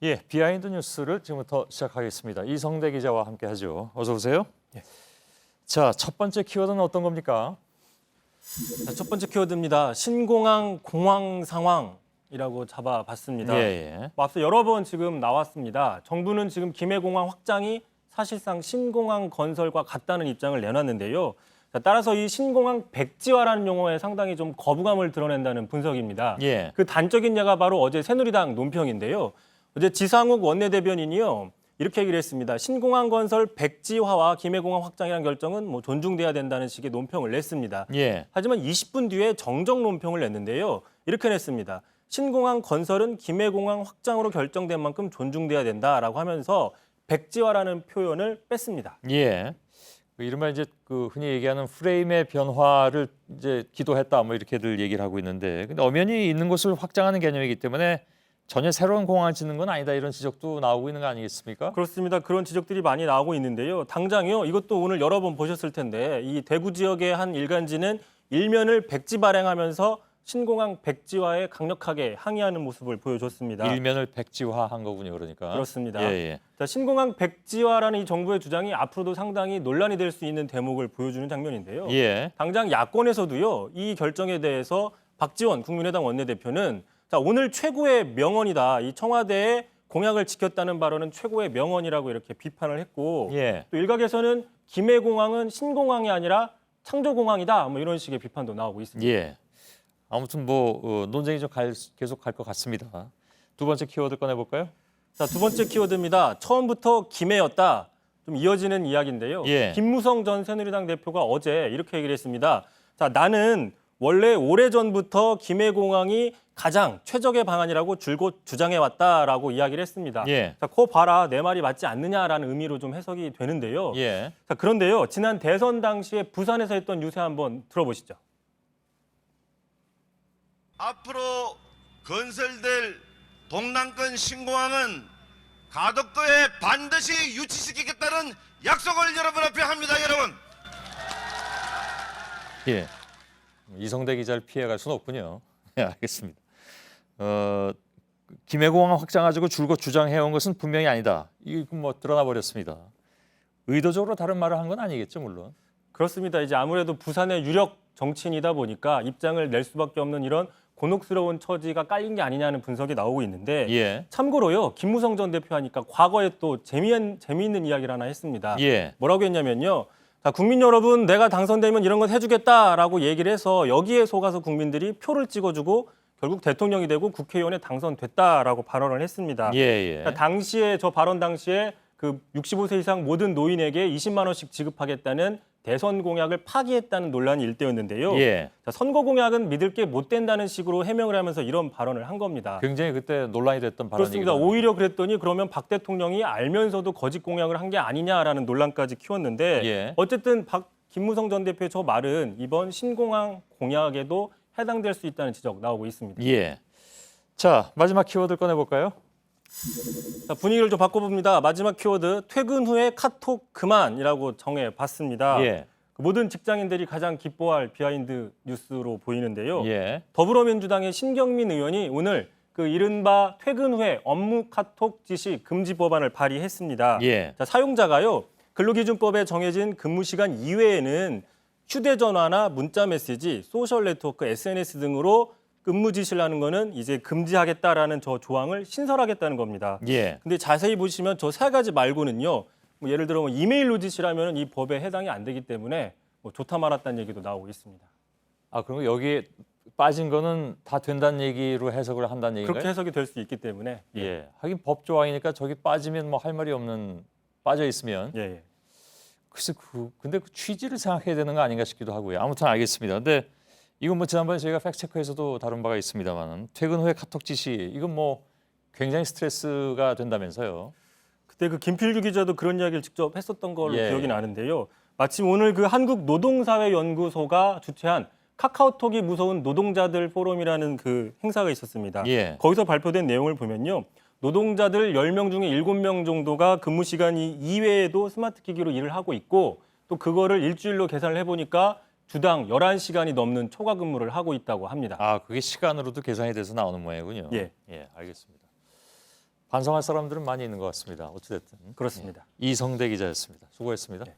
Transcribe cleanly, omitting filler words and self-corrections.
예, 비하인드 뉴스를 지금부터 시작하겠습니다. 이성대 기자와 함께하죠. 어서 오세요. 예. 자, 첫 번째 키워드는 어떤 겁니까? 자, 첫 번째 키워드입니다. 신공항 공황 상황이라고 잡아봤습니다. 예. 앞서 여러 번 지금 나왔습니다. 정부는 지금 김해공항 확장이 사실상 신공항 건설과 같다는 입장을 내놨는데요. 자, 따라서 이 신공항 백지화라는 용어에 상당히 좀 거부감을 드러낸다는 분석입니다. 예. 그 단적인 예가 바로 어제 새누리당 논평인데요. 어제 지상욱 원내대변인이요. 이렇게 얘기를 했습니다. 신공항 건설 백지화와 김해공항 확장이라는 결정은 뭐 존중돼야 된다는 식의 논평을 냈습니다. 예. 하지만 20분 뒤에 정정 논평을 냈는데요. 이렇게 냈습니다. 신공항 건설은 김해공항 확장으로 결정된 만큼 존중돼야 된다라고 하면서 백지화라는 표현을 뺐습니다. 예. 이른바 이제 그 흔히 얘기하는 프레임의 변화를 이제 기도했다 뭐 이렇게들 얘기를 하고 있는데, 근데 엄연히 있는 곳을 확장하는 개념이기 때문에 전혀 새로운 공항을 짓는 건 아니다 이런 지적도 나오고 있는 거 아니겠습니까? 그렇습니다. 그런 지적들이 많이 나오고 있는데요. 당장요. 이것도 오늘 여러 번 보셨을 텐데 이 대구 지역의 한 일간지는 일면을 백지 발행하면서 신공항 백지화에 강력하게 항의하는 모습을 보여줬습니다. 일면을 백지화한 거군요, 그러니까. 그렇습니다. 예. 자, 신공항 백지화라는 이 정부의 주장이 앞으로도 상당히 논란이 될 수 있는 대목을 보여주는 장면인데요. 예. 당장 야권에서도요. 이 결정에 대해서 박지원 국민의당 원내대표는 자, 오늘 최고의 명언이다. 이 청와대의 공약을 지켰다는 발언은 최고의 명언이라고 이렇게 비판을 했고 예. 또 일각에서는 김해공항은 신공항이 아니라 창조공항이다. 뭐 이런 식의 비판도 나오고 있습니다. 예. 아무튼 뭐 논쟁이 좀 계속 갈 것 같습니다. 두 번째 키워드 꺼내볼까요? 자, 두 번째 키워드입니다. 처음부터 김해였다. 좀 이어지는 이야기인데요. 예. 김무성 전 새누리당 대표가 어제 이렇게 얘기를 했습니다. 자, 나는 원래 오래전부터 김해공항이 가장 최적의 방안이라고 줄곧 주장해왔다라고 이야기를 했습니다. 예. 자, 그거 봐라. 내 말이 맞지 않느냐라는 의미로 좀 해석이 되는데요. 예. 자, 그런데요. 지난 대선 당시에 부산에서 했던 유세 한번 들어보시죠. 앞으로 건설될 동남권 신공항은 가덕도에 반드시 유치시키겠다는 약속을 여러분 앞에 합니다, 여러분. 예. 이성대 기자를 피해갈 수는 없군요. 예, 알겠습니다. 김해공항 확장 가지고 줄곧 주장해온 것은 분명히 아니다. 이거 뭐 드러나 버렸습니다. 의도적으로 다른 말을 한 건 아니겠죠, 물론. 그렇습니다. 이제 아무래도 부산의 유력 정치인이다 보니까 입장을 낼 수밖에 없는 이런 곤혹스러운 처지가 깔린 게 아니냐는 분석이 나오고 있는데 예. 참고로요. 김무성 전 대표 하니까 과거에 또 재미있는 이야기를 하나 했습니다. 예. 뭐라고 했냐면요. 자, 국민 여러분 내가 당선되면 이런 건 해주겠다라고 얘기를 해서 여기에 속아서 국민들이 표를 찍어주고 결국 대통령이 되고 국회의원에 당선됐다라고 발언을 했습니다. 예. 그러니까 당시에 저 발언 당시에 그 65세 이상 모든 노인에게 20만 원씩 지급하겠다는 대선 공약을 파기했다는 논란이 일대였는데요. 예. 자, 선거 공약은 믿을 게 못 된다는 식으로 해명을 하면서 이런 발언을 한 겁니다. 굉장히 그때 논란이 됐던 발언이기도 그렇습니다. 합니다. 오히려 그랬더니 그러면 박 대통령이 알면서도 거짓 공약을 한 게 아니냐라는 논란까지 키웠는데 예. 어쨌든 김무성 전 대표의 저 말은 이번 신공항 공약에도 해당될 수 있다는 지적 나오고 있습니다. 예. 자, 마지막 키워드 꺼내볼까요? 자, 분위기를 좀 바꿔봅니다. 마지막 키워드 퇴근 후에 카톡 그만이라고 정해봤습니다. 예. 모든 직장인들이 가장 기뻐할 비하인드 뉴스로 보이는데요. 예. 더불어민주당의 신경민 의원이 오늘 그 이른바 퇴근 후에 업무 카톡 지시 금지 법안을 발의했습니다. 예. 자, 사용자가요. 근로기준법에 정해진 근무 시간 이외에는 휴대전화나 문자메시지, 소셜네트워크, SNS 등으로 근무 지시를 하는 거는 이제 금지하겠다라는 저 조항을 신설하겠다는 겁니다. 예. 근데 자세히 보시면 저 세 가지 말고는요. 뭐 예를 들어 뭐 이메일로 지시라면 이 법에 해당이 안 되기 때문에 뭐 좋다 말았다는 얘기도 나오고 있습니다. 아, 그럼 여기 빠진 거는 다 된다는 얘기로 해석을 한다는 얘기인가요? 그렇게 해석이 될 수 있기 때문에 예. 하긴 법 조항이니까 저기 빠지면 뭐 할 말이 없는 빠져 있으면 예. 글쎄 근데 그 취지를 생각해야 되는 거 아닌가 싶기도 하고요. 아무튼 알겠습니다. 근데 이건 뭐 지난번에 저희가 팩트체크에서도 다룬 바가 있습니다만 퇴근 후에 카톡 지시 이건 뭐 굉장히 스트레스가 된다면서요. 그때 그 김필규 기자도 그런 이야기를 직접 했었던 걸로 예. 기억이 나는데요. 마침 오늘 그 한국노동사회연구소가 주최한 카카오톡이 무서운 노동자들 포럼이라는 그 행사가 있었습니다. 예. 거기서 발표된 내용을 보면요. 노동자들 10명 중에 7명 정도가 근무 시간이 이외에도 스마트 기기로 일을 하고 있고 또 그거를 일주일로 계산을 해보니까 주당 11시간이 넘는 초과 근무를 하고 있다고 합니다. 아, 그게 시간으로도 계산이 돼서 나오는 모양이군요. 예. 예, 알겠습니다. 반성할 사람들은 많이 있는 것 같습니다. 어찌됐든 그렇습니다. 이성대 기자였습니다. 수고했습니다. 네.